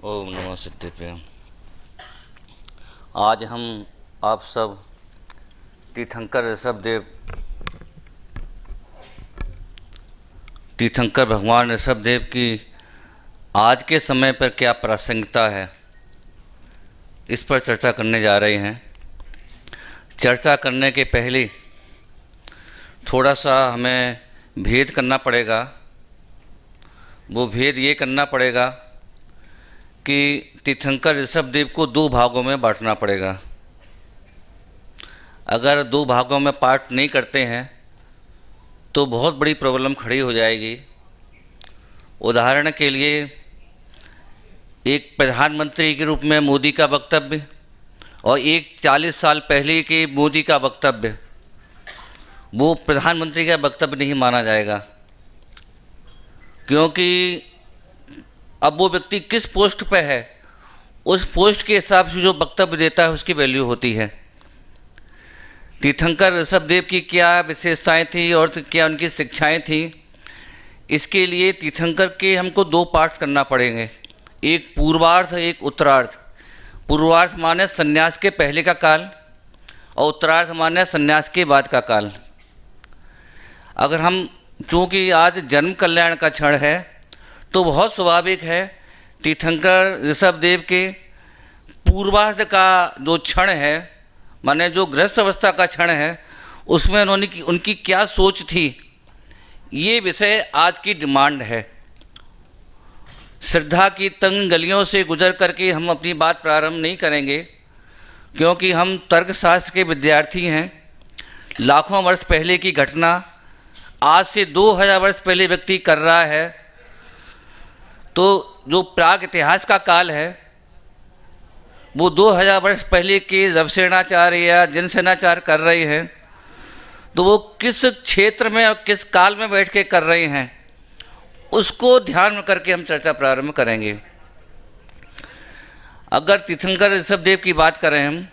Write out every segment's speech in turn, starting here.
ओम नमः सिद्धिभ्याम। आज हम आप सब तीर्थंकर भगवान ऋषभदेव की आज के समय पर क्या प्रासंगिकता है, इस पर चर्चा करने जा रहे हैं। चर्चा करने के पहले थोड़ा सा हमें भेद करना पड़ेगा। वो भेद ये करना पड़ेगा कि तीर्थंकर ऋषभदेव को दो भागों में बांटना पड़ेगा। अगर दो भागों में पार्ट नहीं करते हैं तो बहुत बड़ी प्रॉब्लम खड़ी हो जाएगी। उदाहरण के लिए, एक प्रधानमंत्री के रूप में मोदी का वक्तव्य और एक 40 साल पहले के मोदी का वक्तव्य, वो प्रधानमंत्री का वक्तव्य नहीं माना जाएगा, क्योंकि अब वो व्यक्ति किस पोस्ट पे है, उस पोस्ट के हिसाब से जो वक्तव्य देता है उसकी वैल्यू होती है। तीर्थंकर ऋषभदेव की क्या विशेषताएं थी और क्या उनकी शिक्षाएं थी, इसके लिए तीर्थंकर के हमको दो पार्ट्स करना पड़ेंगे, एक पूर्वार्ध एक उत्तरार्ध। पूर्वार्ध माने संन्यास के पहले का काल और उत्तरार्ध माने संन्यास के बाद का काल। अगर हम, चूँकि आज जन्म कल्याण का क्षण है, तो बहुत स्वाभाविक है तीर्थंकर ऋषभदेव के पूर्वार्ध का जो क्षण है, माने जो गृहस्थ अवस्था का क्षण है, उसमें उनकी क्या सोच थी, ये विषय आज की डिमांड है। श्रद्धा की तंग गलियों से गुजर करके हम अपनी बात प्रारंभ नहीं करेंगे, क्योंकि हम तर्कशास्त्र के विद्यार्थी हैं। लाखों वर्ष पहले की घटना आज से 2000 वर्ष पहले व्यक्ति कर रहा है, तो जो प्राग इतिहास का काल है वो 2000 वर्ष पहले के जब सेनाचार्य या जनसेनाचार कर रहे हैं, तो वो किस क्षेत्र में और किस काल में बैठ के कर रहे हैं, उसको ध्यान में करके हम चर्चा प्रारंभ करेंगे। अगर तीर्थंकर ऋषभदेव की बात करें, हम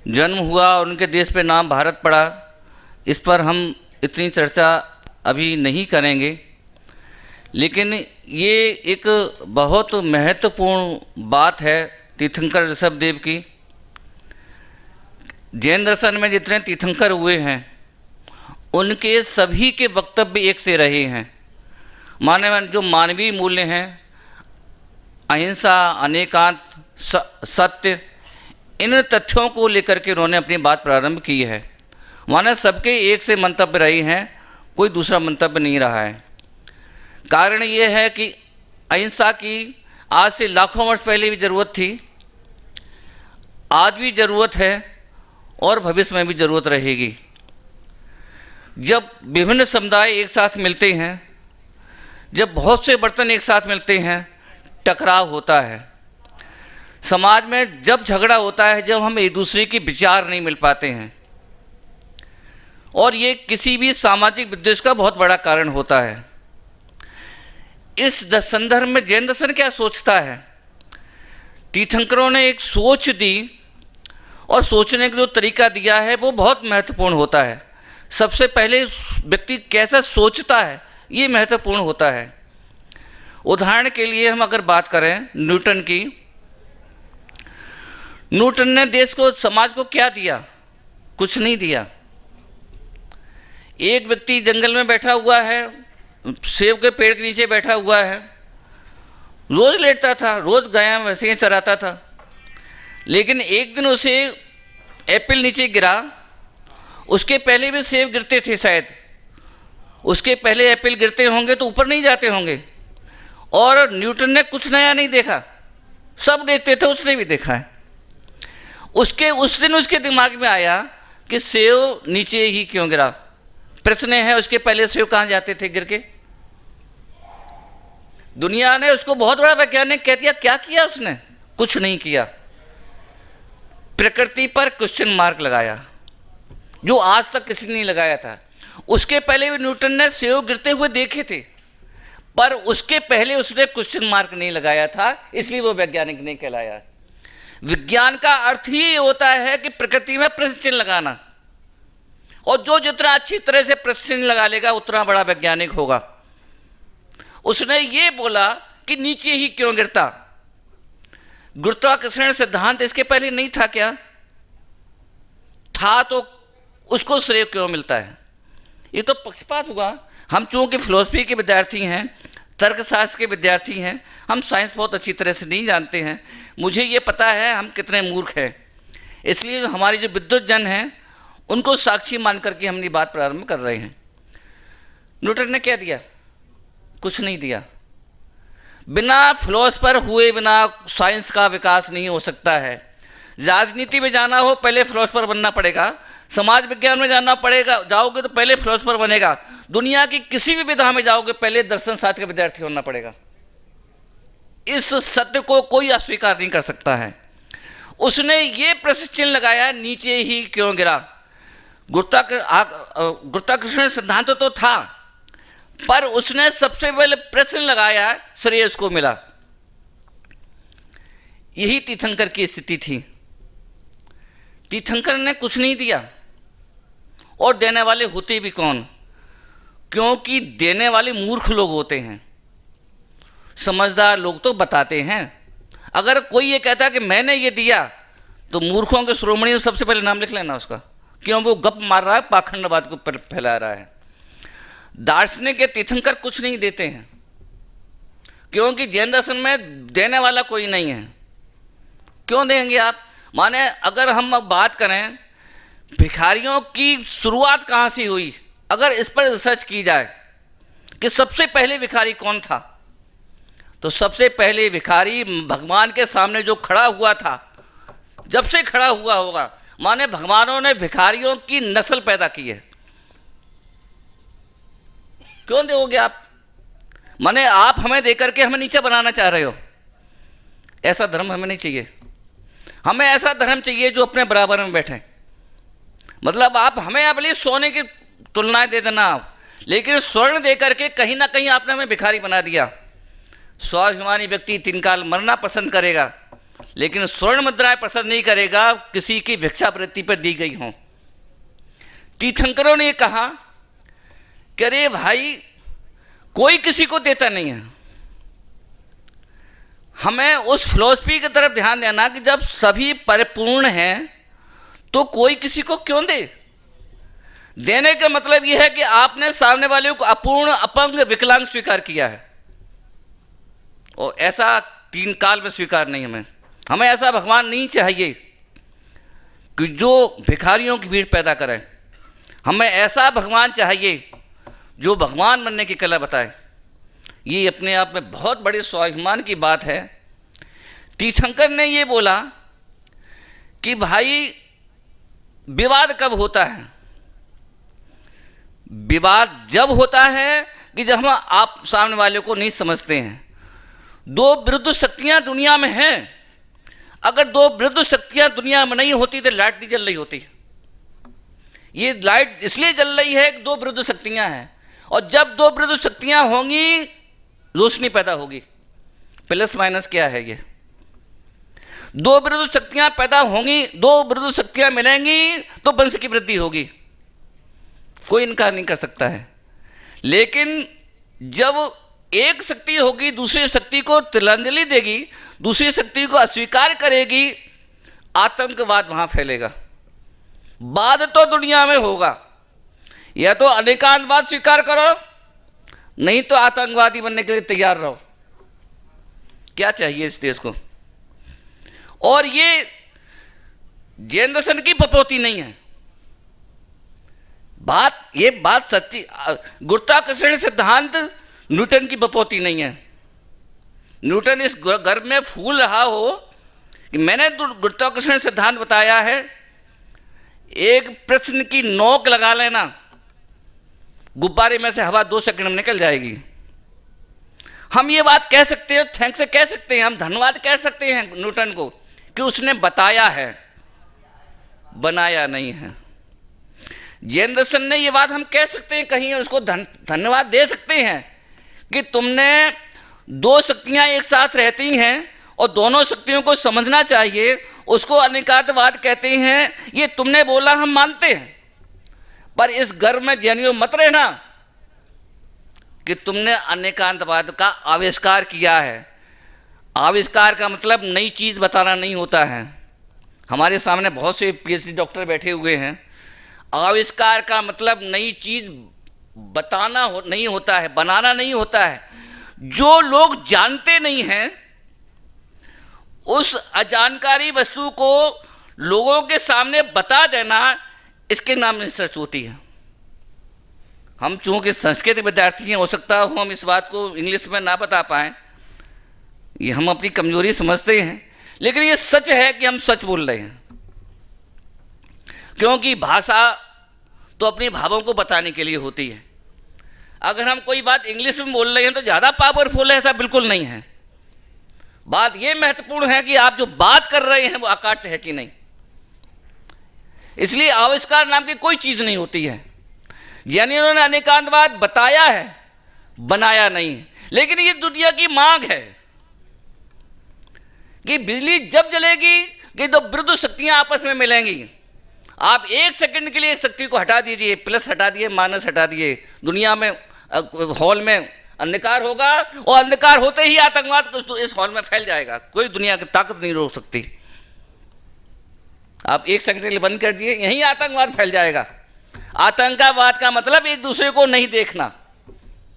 जन्म हुआ, उनके देश पे नाम भारत पड़ा, इस पर हम इतनी चर्चा अभी नहीं करेंगे, लेकिन ये एक बहुत महत्वपूर्ण बात है तीर्थंकर ऋषभदेव की। जैन दर्शन में जितने तीर्थंकर हुए हैं, उनके सभी के वक्तव्य एक से रहे हैं। माने जो मानवीय मूल्य हैं, अहिंसा, अनेकांत, सत्य, इन तथ्यों को लेकर के उन्होंने अपनी बात प्रारंभ की है। माने सबके एक से मंतव्य रहे हैं, कोई दूसरा मंतव्य नहीं रहा है। कारण ये है कि अहिंसा की आज से लाखों वर्ष पहले भी ज़रूरत थी, आज भी ज़रूरत है और भविष्य में भी ज़रूरत रहेगी। जब विभिन्न समुदाय एक साथ मिलते हैं, जब बहुत से बर्तन एक साथ मिलते हैं, टकराव होता है। समाज में जब झगड़ा होता है, जब हम एक दूसरे के विचार नहीं मिल पाते हैं, और ये किसी भी सामाजिक विद्वेष का बहुत बड़ा कारण होता है। इस संदर्भ में जैन दर्शन क्या सोचता है? तीर्थंकरों ने एक सोच दी, और सोचने का जो तरीका दिया है वो बहुत महत्वपूर्ण होता है। सबसे पहले व्यक्ति कैसा सोचता है, ये महत्वपूर्ण होता है। उदाहरण के लिए हम अगर बात करें न्यूटन की, न्यूटन ने देश को, समाज को क्या दिया? कुछ नहीं दिया। एक व्यक्ति जंगल में बैठा हुआ है, सेब के पेड़ के नीचे बैठा हुआ है, रोज लेटता था, रोज गाय वैसे ही चराता था, लेकिन एक दिन उसे एप्पल नीचे गिरा। उसके पहले भी सेब गिरते थे, शायद उसके पहले एप्पल गिरते होंगे तो ऊपर नहीं जाते होंगे, और न्यूटन ने कुछ नया नहीं देखा, सब देखते थे, उसने भी देखा है। उस दिन उसके दिमाग में आया कि सेब नीचे ही क्यों गिरा। प्रश्न है, उसके पहले सेब कहाँ जाते थे गिर के? दुनिया ने उसको बहुत बड़ा वैज्ञानिक कह दिया। क्या किया उसने? कुछ नहीं किया। प्रकृति पर क्वेश्चन मार्क लगाया, जो आज तक किसी ने नहीं लगाया था। उसके पहले भी न्यूटन ने सेब गिरते हुए देखे थे, पर उसके पहले उसने क्वेश्चन मार्क नहीं लगाया था, इसलिए वो वैज्ञानिक नहीं कहलाया। विज्ञान का अर्थ ही होता है कि प्रकृति में प्रश्न चिन्ह लगाना, और जो जितना अच्छी तरह से प्रश्न चिन्ह लगा लेगा उतना बड़ा वैज्ञानिक होगा। उसने ये बोला कि नीचे ही क्यों गिरता? गुरुत्वाकर्षण सिद्धांत इसके पहले नहीं था क्या? था तो उसको श्रेय क्यों मिलता है? ये तो पक्षपात हुआ। हम चूंकि फिलॉसफी के विद्यार्थी हैं, तर्कशास्त्र के विद्यार्थी हैं, हम साइंस बहुत अच्छी तरह से नहीं जानते हैं। मुझे ये पता है हम कितने मूर्ख हैं, इसलिए हमारी जो विद्वत जन हैं उनको साक्षी मान करके हम ये बात प्रारंभ कर रहे हैं। न्यूटन ने क्या दिया? कुछ नहीं दिया। बिना फिलोसफर हुए बिना साइंस का विकास नहीं हो सकता है। राजनीति में जाना हो पहले फिलोसफर बनना पड़ेगा, समाज विज्ञान में जाना पड़ेगा, जाओगे तो पहले फिलोसफर बनेगा, दुनिया की किसी भी विधा में जाओगे पहले दर्शन शास्त्र का विद्यार्थी होना पड़ेगा। इस सत्य को कोई अस्वीकार नहीं कर सकता है। उसने ये प्रश्न चिन्ह लगाया, नीचे ही क्यों गिरा? गुरुत्वाकर्षण सिद्धांत तो था, पर उसने सबसे पहले प्रश्न लगाया, श्रेय उसको मिला। यही तीर्थंकर की स्थिति थी। तीर्थंकर ने कुछ नहीं दिया, और देने वाले होते भी कौन? क्योंकि देने वाले मूर्ख लोग होते हैं, समझदार लोग तो बताते हैं। अगर कोई ये कहता है कि मैंने ये दिया, तो मूर्खों के शिरोमणि में सबसे पहले नाम लिख लेना उसका, क्यों वो गप मार रहा है, पाखंडवाद को फैला रहा है। दार्शनिक के तीर्थंकर कुछ नहीं देते हैं, क्योंकि जैन दर्शन में देने वाला कोई नहीं है। क्यों देंगे आप? माने अगर हम बात करें भिखारियों की शुरुआत कहाँ से हुई, अगर इस पर रिसर्च की जाए कि सबसे पहले भिखारी कौन था, तो सबसे पहले भिखारी भगवान के सामने जो खड़ा हुआ था, जब से खड़ा हुआ होगा, माने भगवानों ने भिखारियों की नस्ल पैदा की है। क्यों दोगे आप? माने आप हमें देकर के हमें नीचे बनाना चाह रहे हो। ऐसा धर्म हमें नहीं चाहिए। हमें ऐसा धर्म चाहिए जो अपने बराबर में बैठे। मतलब आप हमें अपने सोने की तुलनाएं दे देना, लेकिन स्वर्ण देकर के कहीं ना कहीं आपने हमें भिखारी बना दिया। स्वाभिमानी व्यक्ति 3 काल मरना पसंद करेगा, लेकिन स्वर्ण मुद्राएं पसंद नहीं करेगा किसी की भिक्षावृत्ति पर दी गई हो। तीर्थंकरों ने कहा कि अरे भाई, कोई किसी को देता नहीं है। हमें उस फिलॉसफी की तरफ ध्यान देना कि जब सभी परिपूर्ण हैं तो कोई किसी को क्यों दे? देने का मतलब यह है कि आपने सामने वाले को अपूर्ण, अपंग, विकलांग स्वीकार किया है, और ऐसा 3 काल में स्वीकार नहीं। हमें ऐसा भगवान नहीं चाहिए कि जो भिखारियों की भीड़ पैदा करे। हमें ऐसा भगवान चाहिए जो भगवान बनने की कला बताए। ये अपने आप में बहुत बड़े स्वाभिमान की बात है। तीर्थंकर ने ये बोला कि भाई विवाद कब होता है? विवाद जब होता है कि जब हम आप सामने वाले को नहीं समझते हैं। 2 विरुद्ध शक्तियां दुनिया में हैं। अगर 2 विरुद्ध शक्तियां दुनिया में नहीं होती तो लाइट नहीं जल रही होती। ये लाइट इसलिए जल रही है कि 2 विरुद्ध शक्तियां हैं, और जब 2 विरुद्ध शक्तियां होंगी रोशनी पैदा होगी। प्लस माइनस क्या है ये? 2 विरुद्ध शक्तियां पैदा होंगी, 2 विरुद्ध शक्तियां मिलेंगी तो वंश की वृद्धि होगी, कोई इनकार नहीं कर सकता है। लेकिन जब एक शक्ति होगी दूसरी शक्ति को तिलांजलि देगी, दूसरी शक्ति को अस्वीकार करेगी, आतंकवाद वहां फैलेगा। बाद तो दुनिया में होगा, या तो अनेकांतवाद स्वीकार करो, नहीं तो आतंकवादी बनने के लिए तैयार रहो। क्या चाहिए इस देश को? और ये जैन दर्शन की बपौती नहीं है ये बात सच्ची। गुरुत्वाकर्षण सिद्धांत न्यूटन की बपौती नहीं है। न्यूटन इस घर में फूल रहा हो कि मैंने गुरुत्वाकर्षण सिद्धांत बताया है, एक प्रश्न की नोक लगा लेना, गुब्बारे में से हवा 2 सेकंड में निकल जाएगी। हम ये बात कह सकते हैं, थैंक्स से कह सकते हैं, हम धन्यवाद कह सकते हैं न्यूटन को कि उसने बताया है, बनाया नहीं है। जैन दर्शन ने ये बात हम कह सकते हैं, कहीं उसको धन्यवाद दे सकते हैं कि तुमने 2 शक्तियां एक साथ रहती हैं और दोनों शक्तियों को समझना चाहिए, उसको अनेकांतवाद कहते हैं। ये तुमने बोला, हम मानते हैं, पर इस घर में जैनियों मत रहना, कि तुमने अनेकांतवाद का आविष्कार किया है। आविष्कार का मतलब नई चीज़ बताना नहीं होता है। हमारे सामने बहुत से पीएचडी डॉक्टर बैठे हुए हैं। आविष्कार का मतलब नई चीज़ बताना नहीं होता है, बनाना नहीं होता है। जो लोग जानते नहीं हैं उस अजानकारी वस्तु को लोगों के सामने बता देना, इसके नाम रिसर्च होती है। हम चूंकि संस्कृत विद्यार्थी हैं, हो सकता हो हम इस बात को इंग्लिश में ना बता पाएँ, ये हम अपनी कमजोरी समझते हैं, लेकिन ये सच है कि हम सच बोल रहे हैं। क्योंकि भाषा तो अपने भावों को बताने के लिए होती है। अगर हम कोई बात इंग्लिश में बोल रहे हैं तो ज़्यादा पावरफुल है, ऐसा बिल्कुल नहीं है। बात ये महत्वपूर्ण है कि आप जो बात कर रहे हैं वो अकाट्य है कि नहीं। इसलिए आविष्कार नाम की कोई चीज़ नहीं होती है। यानी उन्होंने अनेकांतवाद बताया है, बनाया नहीं है। लेकिन ये दुनिया की मांग है कि बिजली जब जलेगी कि दो विरुद्ध शक्तियां आपस में मिलेंगी। आप एक सेकंड के लिए एक शक्ति को हटा दीजिए, प्लस हटा दिए, माइनस हटा दिए, दुनिया में हॉल में अंधकार होगा और अंधकार होते ही आतंकवाद इस हॉल में फैल जाएगा। कोई दुनिया की ताकत नहीं रोक सकती। आप एक सेकंड के लिए बंद कर दिए, यहीं आतंकवाद फैल जाएगा। आतंकवाद का मतलब एक दूसरे को नहीं देखना।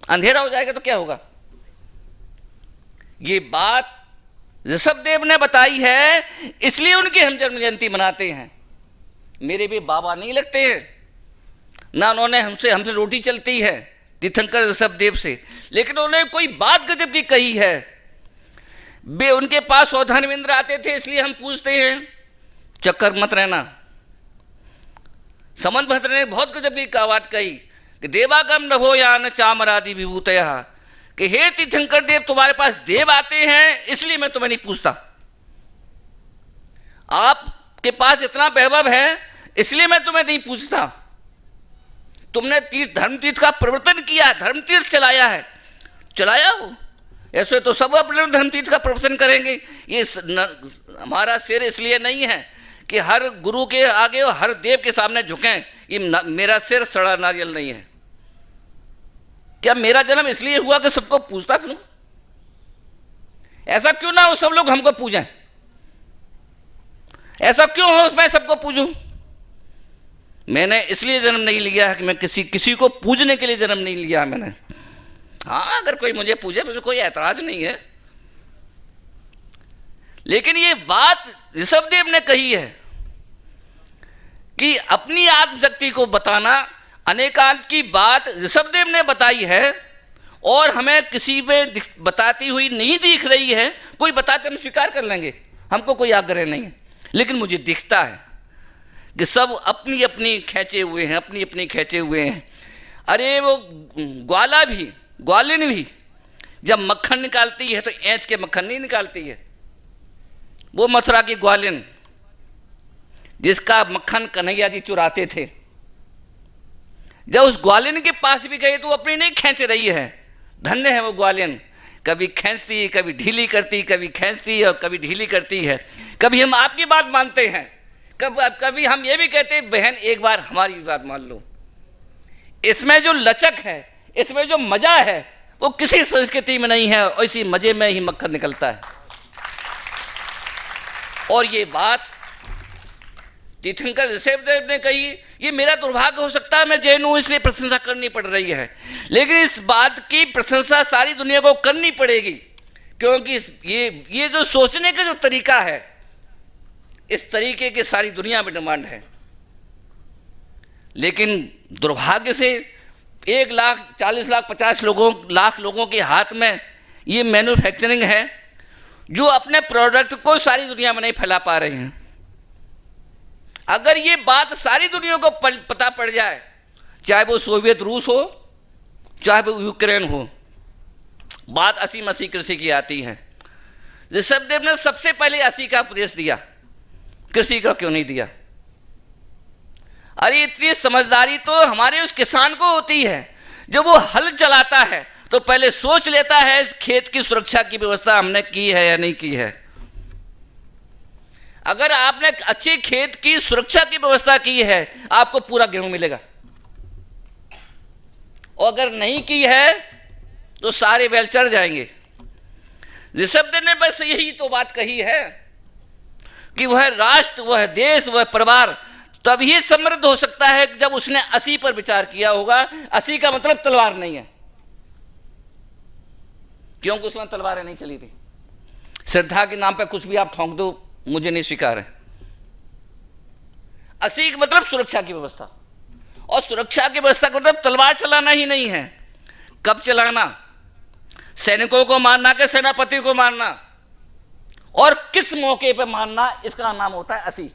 अंधेरा हो जाएगा तो क्या होगा। ये बात ऋषभदेव ने बताई है, इसलिए उनकी हम जन्म जयंती मनाते हैं। मेरे भी बाबा नहीं लगते हैं, ना उन्होंने हमसे रोटी चलती है तीर्थंकर ऋषभदेव से, लेकिन उन्होंने कोई बात गजब की कही है। वे उनके पास धर्मेंद्र आते थे, इसलिए हम पूछते हैं। चक्कर मत रहना। समंत भद्र ने बहुत गजब की बात कही कि देवागम नभो यान चामरादि विभूतया, कि हे तीर्थंकर देव, तुम्हारे पास देव आते हैं इसलिए मैं तुम्हें नहीं पूछता। आपके पास इतना वैभव है इसलिए मैं तुम्हें नहीं पूछता। तुमने धर्म तीर्थ का प्रवर्तन किया, धर्म तीर्थ चलाया है, चलाया हो। ऐसे तो सब अपने धर्म तीर्थ का प्रवर्तन करेंगे। ये हमारा सिर इसलिए नहीं है कि हर गुरु के आगे और हर देव के सामने झुकें। ये मेरा सिर सड़ा नारियल नहीं है। क्या मेरा जन्म इसलिए हुआ कि सबको पूजता फिरूं? ऐसा क्यों ना हो सब लोग हमको पूजें? ऐसा क्यों हो मैं सबको पूजूं? मैंने इसलिए जन्म नहीं लिया है कि मैं किसी को पूजने के लिए जन्म नहीं लिया मैंने। हाँ, अगर कोई मुझे पूजे मुझे कोई ऐतराज नहीं है, लेकिन ये बात ऋषभदेव ने कही है कि अपनी आत्मशक्ति को बताना, अनेकांत की बात ऋषभदेव ने बताई है और हमें किसी में बताती हुई नहीं दिख रही है। कोई बताते हम स्वीकार कर लेंगे, हमको कोई आग्रह नहीं है, लेकिन मुझे दिखता है कि सब अपनी अपनी खींचे हुए हैं, अपनी अपनी खींचे हुए हैं। अरे वो ग्वालिन भी जब मक्खन निकालती है तो ऐंच के मक्खन नहीं निकालती है। वो मथुरा की ग्वालिन जिसका मक्खन कन्हैया जी चुराते थे, जब उस ग्वालिन के पास भी गए तो वो अपनी नहीं खींच रही है। धन्य है वो ग्वालिन, कभी खींचती, कभी ढीली करती, कभी खींचती और कभी ढीली करती है। कभी हम आपकी बात मानते हैं, कभी हम ये भी कहते हैं बहन एक बार हमारी बात मान लो। इसमें जो लचक है, इसमें जो मजा है, वो किसी संस्कृति में नहीं है और इसी मजे में ही मक्खन निकलता है। और ये बात तीर्थंकर ऋषभदेव ने कही। ये मेरा दुर्भाग्य हो सकता है, मैं जैन हूं इसलिए प्रशंसा करनी पड़ रही है, लेकिन इस बात की प्रशंसा सारी दुनिया को करनी पड़ेगी, क्योंकि ये जो सोचने का जो तरीका है, इस तरीके की सारी दुनिया में डिमांड है। लेकिन दुर्भाग्य से 1 लाख 40 लाख 50 लाख लोगों के हाथ में ये मैन्युफैक्चरिंग है जो अपने प्रोडक्ट को सारी दुनिया में नहीं फैला पा रहे हैं। अगर ये बात सारी दुनिया को पता पड़ जाए, चाहे वो सोवियत रूस हो, चाहे वो यूक्रेन हो, बात 80-80 कृषि की आती है। ऋषभदेव ने सबसे पहले 80 का उपदेश दिया, कृषि का क्यों नहीं दिया? अरे इतनी समझदारी तो हमारे उस किसान को होती है, जब वो हल चलाता है तो पहले सोच लेता है इस खेत की सुरक्षा की व्यवस्था हमने की है या नहीं की है। अगर आपने अच्छे खेत की सुरक्षा की व्यवस्था की है, आपको पूरा गेहूं मिलेगा, और अगर नहीं की है तो सारे बैल चढ़ जाएंगे। ऋषभदेव ने बस यही तो बात कही है कि वह राष्ट्र, वह देश, वह परिवार तभी समृद्ध हो सकता है जब उसने असी पर विचार किया होगा। असी का मतलब तलवार नहीं है, क्योंकि उसमें तलवारें नहीं चली थी। श्रद्धा के नाम पे कुछ भी आप ठोंक दो, मुझे नहीं स्वीकार है। असी का मतलब सुरक्षा की व्यवस्था, और सुरक्षा की व्यवस्था का मतलब तलवार चलाना ही नहीं है। कब चलाना, सैनिकों को मारना कि सेनापति को मारना, और किस मौके पर मारना, इसका नाम होता है असी।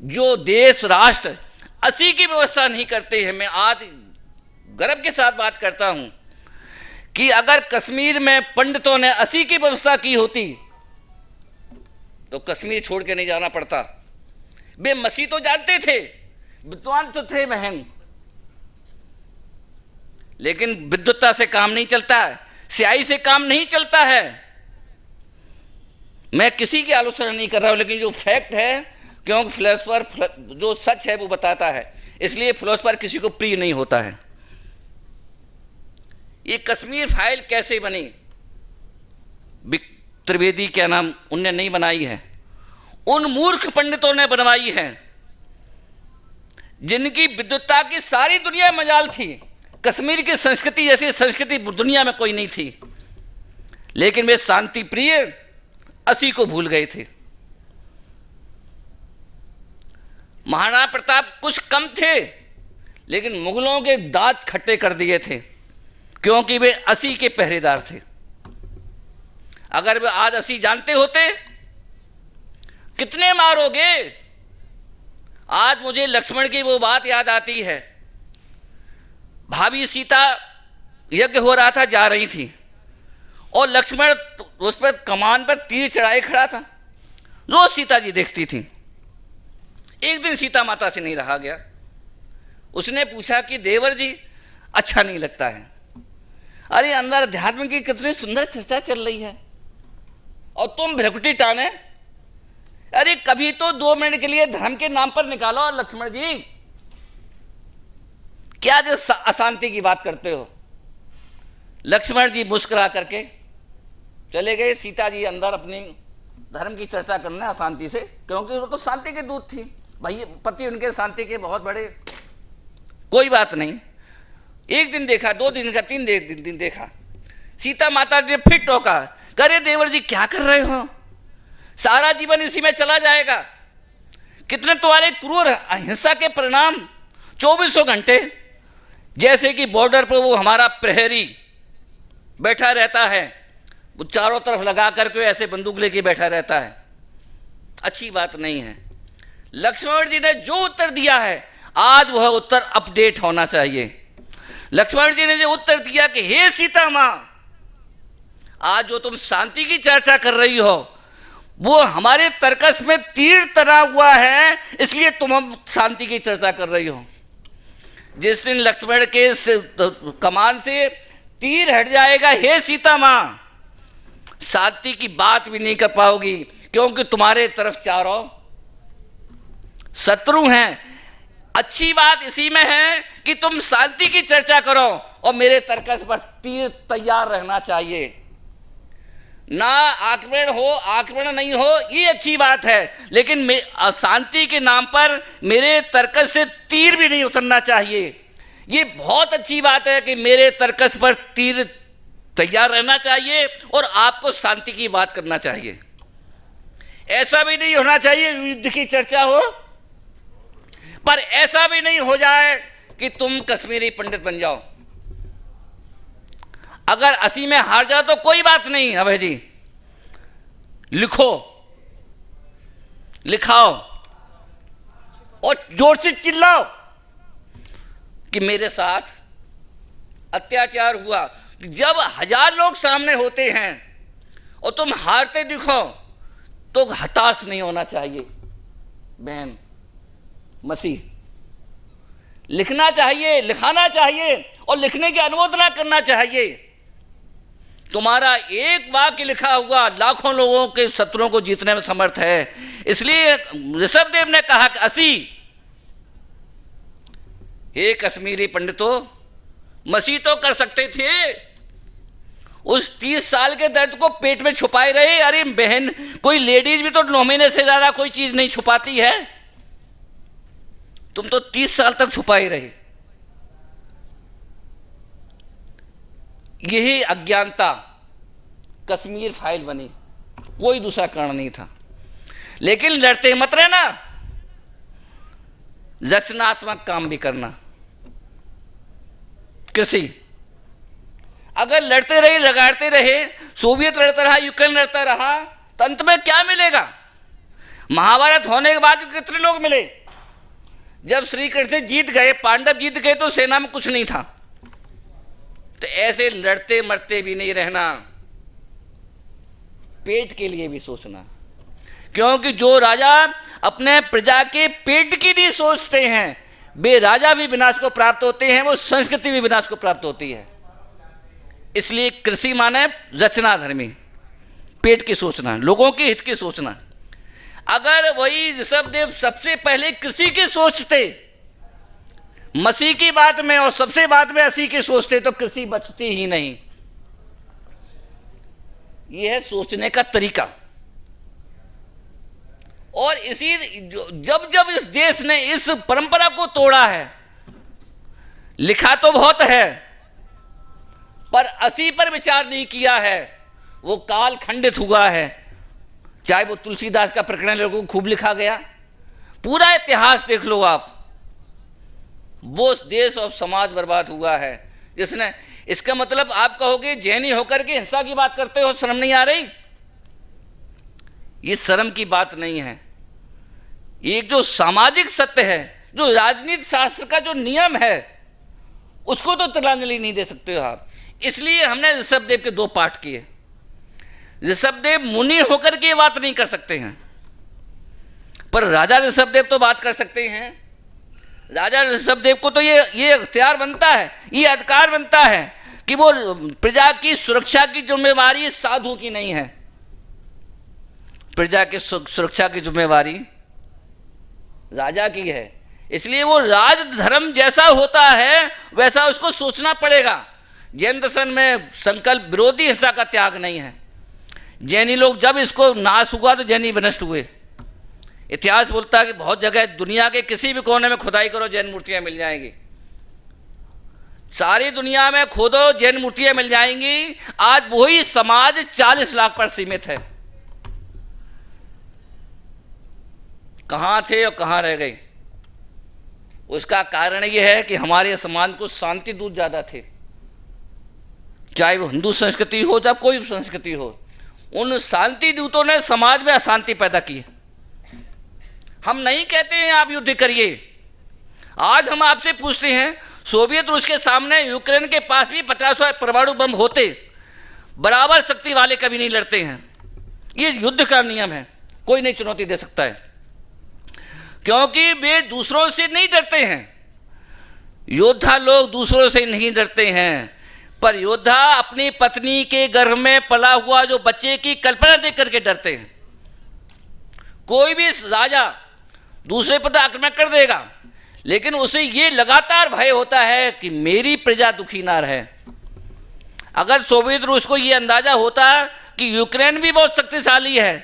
जो देश राष्ट्र असी की व्यवस्था नहीं करते हैं, मैं आज गर्व के साथ बात करता हूं कि अगर कश्मीर में पंडितों ने असी की व्यवस्था की होती तो कश्मीर छोड़ के नहीं जाना पड़ता। वे मसीह तो जानते थे, विद्वान तो थे बहन, लेकिन विद्वत्ता से काम नहीं चलता है, स्याही से काम नहीं चलता है। मैं किसी की आलोचना नहीं कर रहा हूं, लेकिन जो फैक्ट है, क्योंकि फिलोसफर जो सच है वो बताता है, इसलिए फिलोसफर किसी को प्रिय नहीं होता है। ये कश्मीर फाइल कैसे बनी, त्रिवेदी क्या नाम, उनने नहीं बनाई है, उन मूर्ख पंडितों ने बनवाई है जिनकी विद्वत्ता की सारी दुनिया मजाल थी। कश्मीर की संस्कृति जैसी संस्कृति दुनिया में कोई नहीं थी, लेकिन वे शांति प्रिय असी को भूल गए थे। महाराणा प्रताप कुछ कम थे, लेकिन मुगलों के दांत खट्टे कर दिए थे, क्योंकि वे असी के पहरेदार थे। अगर वे आज असी जानते होते, कितने मारोगे। आज मुझे लक्ष्मण की वो बात याद आती है, भाभी सीता यज्ञ हो रहा था, जा रही थी, और लक्ष्मण उस पर कमान पर तीर चढ़ाए खड़ा था। रोज सीता जी देखती थी। एक दिन सीता माता से नहीं रहा गया, उसने पूछा कि देवर जी अच्छा नहीं लगता है। अरे अंदर अध्यात्म की कितनी सुंदर चर्चा चल रही है और तुम भ्रकुटी टाने। अरे कभी तो 2 मिनट के लिए धर्म के नाम पर निकालो लक्ष्मण जी, क्या जो अशांति की बात करते हो। लक्ष्मण जी मुस्कुरा करके चले गए। सीता जी अंदर अपनी धर्म की चर्चा करने अशांति से, क्योंकि वो तो शांति के दूत थी भाई, पति उनके शांति के बहुत बड़े। कोई बात नहीं, एक दिन देखा, 2 दिन देखा, 3 दिन देखा। सीता माता ने फिर टोका, करे देवर जी क्या कर रहे हो, सारा जीवन इसी में चला जाएगा। कितने तुम्हारे क्रूर अहिंसा के परिणाम। 24 घंटे जैसे कि बॉर्डर पर वो हमारा प्रहरी बैठा रहता है, वो चारों तरफ लगा करके ऐसे बंदूक लेके बैठा रहता है। अच्छी बात नहीं है। लक्ष्मण जी ने जो उत्तर दिया है, आज वह उत्तर अपडेट होना चाहिए। लक्ष्मण जी ने जो उत्तर दिया कि हे सीता मां, आज जो तुम शांति की चर्चा कर रही हो, वो हमारे तर्कस में तीर तना हुआ है, इसलिए तुम हम शांति की चर्चा कर रही हो। जिस दिन लक्ष्मण के कमान से तीर हट जाएगा, हे सीता मां, शांति की बात भी नहीं कर पाओगी, क्योंकि तुम्हारे तरफ चारों शत्रु हैं। अच्छी बात इसी में है कि तुम शांति की चर्चा करो और मेरे तर्कस पर तीर तैयार रहना चाहिए। ना आक्रमण हो, आक्रमण नहीं हो, ये अच्छी बात है, लेकिन शांति के नाम पर मेरे तर्कस से तीर भी नहीं उतरना चाहिए। ये बहुत अच्छी बात है कि मेरे तर्कस पर तीर तैयार रहना चाहिए और आपको शांति की बात करना चाहिए। ऐसा भी नहीं होना चाहिए युद्ध की चर्चा हो, पर ऐसा भी नहीं हो जाए कि तुम कश्मीरी पंडित बन जाओ। अगर असी में हार जाओ तो कोई बात नहीं, अभय जी लिखो, लिखाओ और जोर से चिल्लाओ कि मेरे साथ अत्याचार हुआ। जब 1000 लोग सामने होते हैं और तुम हारते दिखो तो हताश नहीं होना चाहिए। बहन मसीह, लिखना चाहिए, लिखाना चाहिए और लिखने की अनुमोदना करना चाहिए। तुम्हारा एक वाक्य लिखा हुआ लाखों लोगों के शत्रुओं को जीतने में समर्थ है। इसलिए ऋषभदेव ने कहा कि असी, हे कश्मीरी पंडितों, मसीह तो कर सकते थे। उस 30 साल के दर्द को पेट में छुपाए रहे। अरे बहन, कोई लेडीज भी तो 9 महीने से ज्यादा कोई चीज नहीं छुपाती है, तुम तो 30 साल तक छुपाए रहे। यही अज्ञानता कश्मीर फाइल बनी, कोई दूसरा कारण नहीं था। लेकिन लड़ते मत रहना, रचनात्मक काम भी करना। कृषि अगर लड़ते रहे, लगाड़ते रहे, सोवियत लड़ता रहा, यूक्रेन लड़ता रहा, तो अंत में क्या मिलेगा? महाभारत होने के बाद कितने लोग मिले? जब श्री कृष्ण जीत गए, पांडव जीत गए, तो सेना में कुछ नहीं था। तो ऐसे लड़ते मरते भी नहीं रहना, पेट के लिए भी सोचना। क्योंकि जो राजा अपने प्रजा के पेट की नहीं सोचते हैं, वे राजा भी विनाश को प्राप्त होते हैं, वो संस्कृति भी विनाश को प्राप्त होती है। इसलिए कृषि माने रचना धर्मी, पेट की सोचना, लोगों के हित की सोचना। अगर वही ऋषभदेव सबसे पहले कृषि की सोचते, मसीह की बात में, और सबसे बाद में असी की सोचते, तो कृषि बचती ही नहीं। यह है सोचने का तरीका। और इसी जब जब इस देश ने इस परंपरा को तोड़ा है, लिखा तो बहुत है पर असी पर विचार नहीं किया है, वो काल खंडित हुआ है। चाहे वो तुलसीदास का प्रकरण लोगों को खूब लिखा गया, पूरा इतिहास देख लो आप, वो देश और समाज बर्बाद हुआ है जिसने। इसका मतलब आप कहोगे जैनी होकर के हिंसा की बात करते हो, शर्म नहीं आ रही? ये शर्म की बात नहीं है। एक जो सामाजिक सत्य है, जो राजनीति शास्त्र का जो नियम है, उसको तो तिलांजलि नहीं दे सकते हो आप। इसलिए हमने ऋषभदेव के 2 पाठ किए। ऋषभदेव मुनि होकर के बात नहीं कर सकते हैं, पर राजा ऋषभदेव तो बात कर सकते हैं। राजा ऋषभदेव को तो ये अख्तियार बनता है, ये अधिकार बनता है कि वो प्रजा की सुरक्षा की जिम्मेवारी साधु की नहीं है। प्रजा की सुरक्षा की जिम्मेवारी राजा की है। इसलिए वो राजधर्म जैसा होता है वैसा उसको सोचना पड़ेगा। जैन दर्शन में संकल्प विरोधी हिंसा का त्याग नहीं है। जैनी लोग जब इसको नाश हुआ तो जैनी विनष्ट हुए। इतिहास बोलता है कि बहुत जगह दुनिया के किसी भी कोने में खुदाई करो जैन मूर्तियां मिल जाएंगी, सारी दुनिया में खोदो जैन मूर्तियां मिल जाएंगी। आज वही समाज 40 लाख पर सीमित है। कहां थे और कहां रह गए? उसका कारण यह है कि हमारे समाज को शांति दूत ज्यादा थे, चाहे वो हिंदू संस्कृति हो चाहे कोई संस्कृति हो। उन शांति दूतों ने समाज में अशांति पैदा की। हम नहीं कहते हैं आप युद्ध करिए। आज हम आपसे पूछते हैं, सोवियत रूस के सामने यूक्रेन के पास भी 50 परमाणु बम होते, बराबर शक्ति वाले कभी नहीं लड़ते हैं। ये युद्ध का नियम है, कोई नहीं चुनौती दे सकता है, क्योंकि वे दूसरों से नहीं डरते हैं। योद्धा लोग दूसरों से नहीं डरते हैं, पर योद्धा अपनी पत्नी के गर्भ में पला हुआ जो बच्चे की कल्पना देख करके डरते हैं। कोई भी राजा दूसरे पर आक्रमण कर देगा, लेकिन उसे ये लगातार भय होता है कि मेरी प्रजा दुखी ना रहे। अगर सोवियत रूस को ये अंदाजा होता कि यूक्रेन भी बहुत शक्तिशाली है,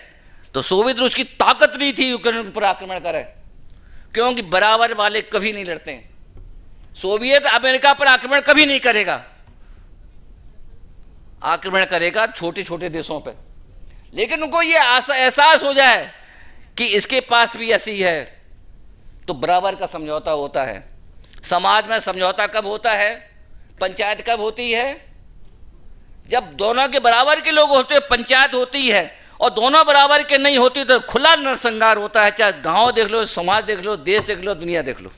तो सोवियत रूस की ताकत नहीं थी यूक्रेन पर आक्रमण करे, क्योंकि बराबर वाले कभी नहीं लड़ते हैं। सोवियत अमेरिका पर आक्रमण कभी नहीं करेगा, आक्रमण करेगा छोटे छोटे देशों पर। लेकिन उनको ये एहसास हो जाए कि इसके पास भी ऐसी है, तो बराबर का समझौता होता है। समाज में समझौता कब होता है? पंचायत कब होती है? जब दोनों के बराबर के लोग होते हैं पंचायत होती है, और दोनों बराबर के नहीं होती तो खुला नरसंहार होता है। चाहे गांव देख लो, समाज देख लो, देश देख लो, दुनिया देख लो।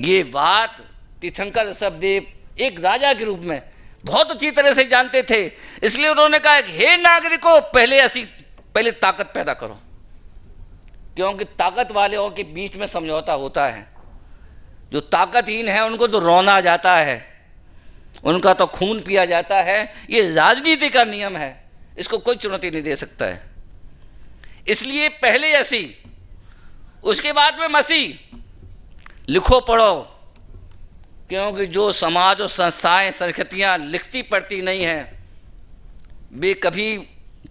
ये बात तीर्थंकर ऋषभदेव एक राजा के रूप में बहुत अच्छी तरह से जानते थे। इसलिए उन्होंने कहा कि हे नागरिकों, पहले ताकत पैदा करो, क्योंकि ताकत वालों के बीच में समझौता होता है। जो ताकतहीन है उनको तो रौना जाता है, उनका तो खून पिया जाता है। ये राजनीति का नियम है, इसको कोई चुनौती नहीं दे सकता है। इसलिए पहले ऐसी, उसके बाद में मसीह। लिखो पढ़ो, क्योंकि जो समाज और संस्थाएं संस्कृतियां लिखती पढ़ती नहीं हैं, वे कभी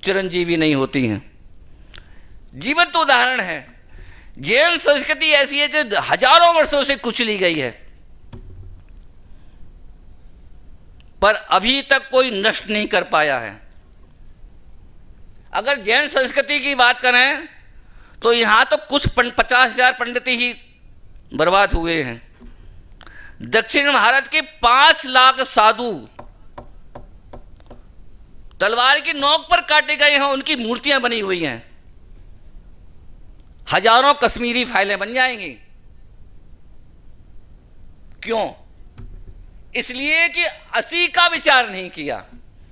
चिरंजीवी नहीं होती हैं। जीवंत उदाहरण है, जैन संस्कृति ऐसी है जो हजारों वर्षों से कुचली गई है, पर अभी तक कोई नष्ट नहीं कर पाया है। अगर जैन संस्कृति की बात करें तो यहाँ तो कुछ 50,000 पंडित ही बर्बाद हुए हैं। दक्षिण भारत के 5 लाख साधु तलवार की नोक पर काटे गए हैं, उनकी मूर्तियां बनी हुई हैं। हजारों कश्मीरी फाइलें बन जाएंगी। क्यों? इसलिए कि असी का विचार नहीं किया।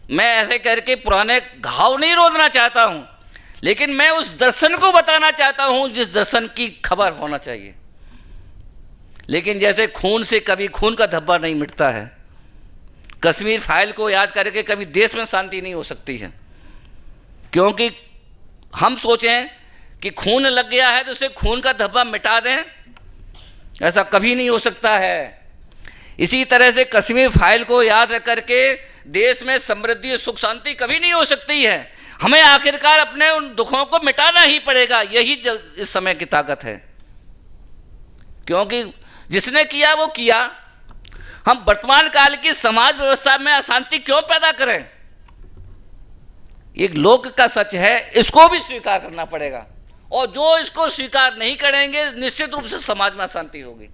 मैं ऐसे करके पुराने घाव नहीं रोदना चाहता हूं, लेकिन मैं उस दर्शन को बताना चाहता हूं जिस दर्शन की खबर होना चाहिए। लेकिन जैसे खून से कभी खून का धब्बा नहीं मिटता है, कश्मीर फाइल को याद करके कभी देश में शांति नहीं हो सकती है। क्योंकि हम सोचें कि खून लग गया है तो उसे खून का धब्बा मिटा दें, ऐसा कभी नहीं हो सकता है। इसी तरह से कश्मीर फाइल को याद रख करके देश में समृद्धि और सुख शांति कभी नहीं हो सकती है। हमें आखिरकार अपने उन दुखों को मिटाना ही पड़ेगा, यही इस समय की ताकत है। क्योंकि जिसने किया वो किया। हम वर्तमान काल की समाज व्यवस्था में अशांति क्यों पैदा करें? एक लोक का सच है, इसको भी स्वीकार करना पड़ेगा। और जो इसको स्वीकार नहीं करेंगे, निश्चित रूप से समाज में अशांति होगी।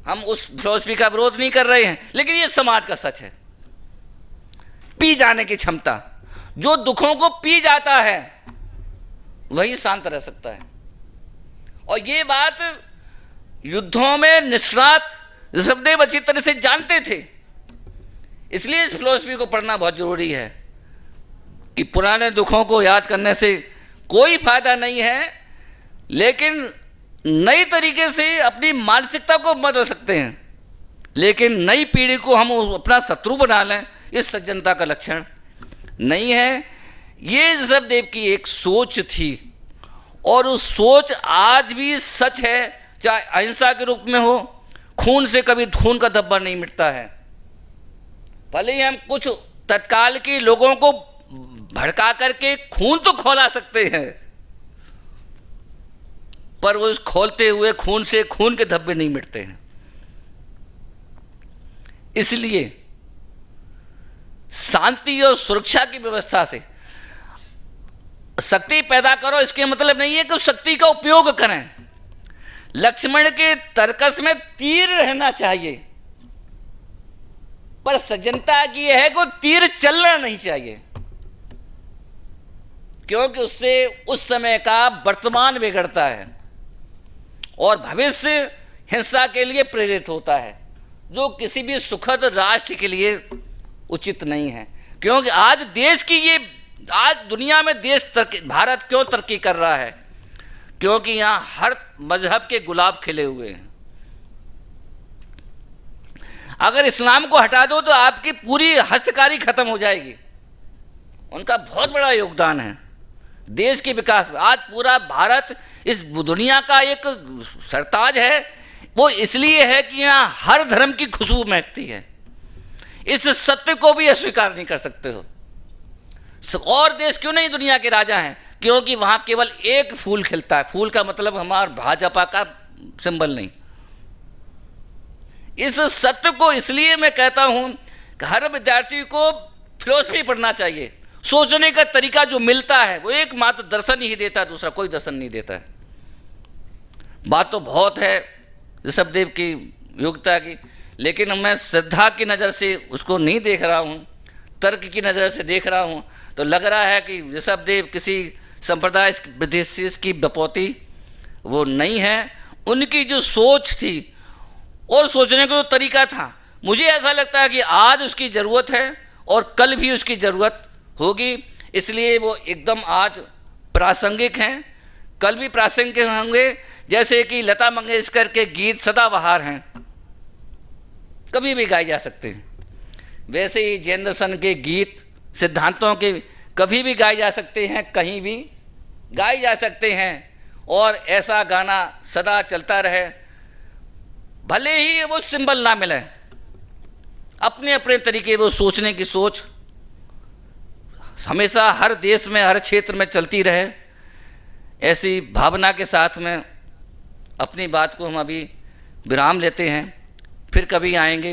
हम उस फिलॉसफी का विरोध नहीं कर रहे हैं, लेकिन ये समाज का सच है। पी जाने की क्षमता, जो दुखों को पी जाता है वही शांत रह सकता है। और ये बात युद्धों में निष्णात ऋषभदेव अच्छी तरह से जानते थे। इसलिए इस फिलॉसफी को पढ़ना बहुत जरूरी है कि पुराने दुखों को याद करने से कोई फायदा नहीं है, लेकिन नई तरीके से अपनी मानसिकता को बदल सकते हैं। लेकिन नई पीढ़ी को हम अपना शत्रु बना लें, इस सज्जनता का लक्षण नहीं है। ये ऋषभदेव की एक सोच थी और उस सोच आज भी सच है, चाहे अहिंसा के रूप में हो। खून से कभी खून का धब्बा नहीं मिटता है। भले ही हम कुछ तत्काल के लोगों को भड़का करके खून तो खौला सकते हैं, पर उस खोलते हुए खून से खून के धब्बे नहीं मिटते हैं। इसलिए शांति और सुरक्षा की व्यवस्था से शक्ति पैदा करो, इसके मतलब नहीं है कि उस शक्ति का उपयोग करें। लक्ष्मण के तर्कस में तीर रहना चाहिए, पर सज्जनता की है कि तीर चलना नहीं चाहिए, क्योंकि उससे उस समय का वर्तमान बिगड़ता है और भविष्य हिंसा के लिए प्रेरित होता है, जो किसी भी सुखद राष्ट्र के लिए उचित नहीं है। क्योंकि आज दुनिया में भारत क्यों तरक्की कर रहा है? क्योंकि यहाँ हर मजहब के गुलाब खिले हुए हैं। अगर इस्लाम को हटा दो तो आपकी पूरी हस्तकारी खत्म हो जाएगी। उनका बहुत बड़ा योगदान है देश के विकास में। आज पूरा भारत इस दुनिया का एक सरताज है। वो इसलिए है कि यहाँ हर धर्म की खुशबू महकती है। इस सत्य को भी अस्वीकार नहीं कर सकते हो। और देश क्यों नहीं दुनिया के राजा हैं? क्योंकि वहां केवल एक फूल खिलता है। फूल का मतलब हमारा भाजपा का सिंबल नहीं। इस सत्य को इसलिए मैं कहता हूं कि हर विद्यार्थी को फिलॉसफी पढ़ना चाहिए। सोचने का तरीका जो मिलता है वो एकमात्र दर्शन ही देता है, दूसरा कोई दर्शन नहीं देता है। बात तो बहुत है ऋषभदेव की योग्यता की, लेकिन मैं श्रद्धा की नज़र से उसको नहीं देख रहा हूँ, तर्क की नज़र से देख रहा हूँ। तो लग रहा है कि ऋषभदेव किसी संप्रदाय विशेष की बपौती वो नहीं है। उनकी जो सोच थी और सोचने का जो तरीका था, मुझे ऐसा लगता है कि आज उसकी ज़रूरत है और कल भी उसकी ज़रूरत होगी। इसलिए वो एकदम आज प्रासंगिक हैं, कल भी प्रासंगिक होंगे। जैसे कि लता मंगेशकर के गीत सदाबहार हैं, कभी भी गाए जा सकते हैं, वैसे ही जैन दर्शन के गीत सिद्धांतों के कभी भी गाए जा सकते हैं, कहीं भी गाए जा सकते हैं। और ऐसा गाना सदा चलता रहे। भले ही वो सिंबल ना मिले, अपने अपने तरीके वो सोचने की सोच हमेशा हर देश में हर क्षेत्र में चलती रहे, ऐसी भावना के साथ में अपनी बात को हम अभी विराम लेते हैं। फिर कभी आएंगे,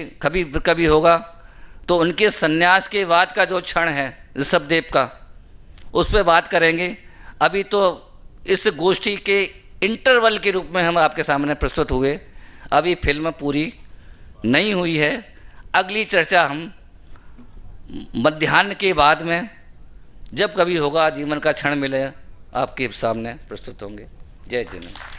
कभी होगा तो उनके सन्यास के बाद का जो क्षण है ऋषभदेव का, उस पर बात करेंगे। अभी तो इस गोष्ठी के इंटरवल के रूप में हम आपके सामने प्रस्तुत हुए, अभी फिल्म पूरी नहीं हुई है। अगली चर्चा हम मध्याह्न के बाद में जब कभी होगा, जीवन का क्षण मिले, आपके सामने प्रस्तुत होंगे। जय जय।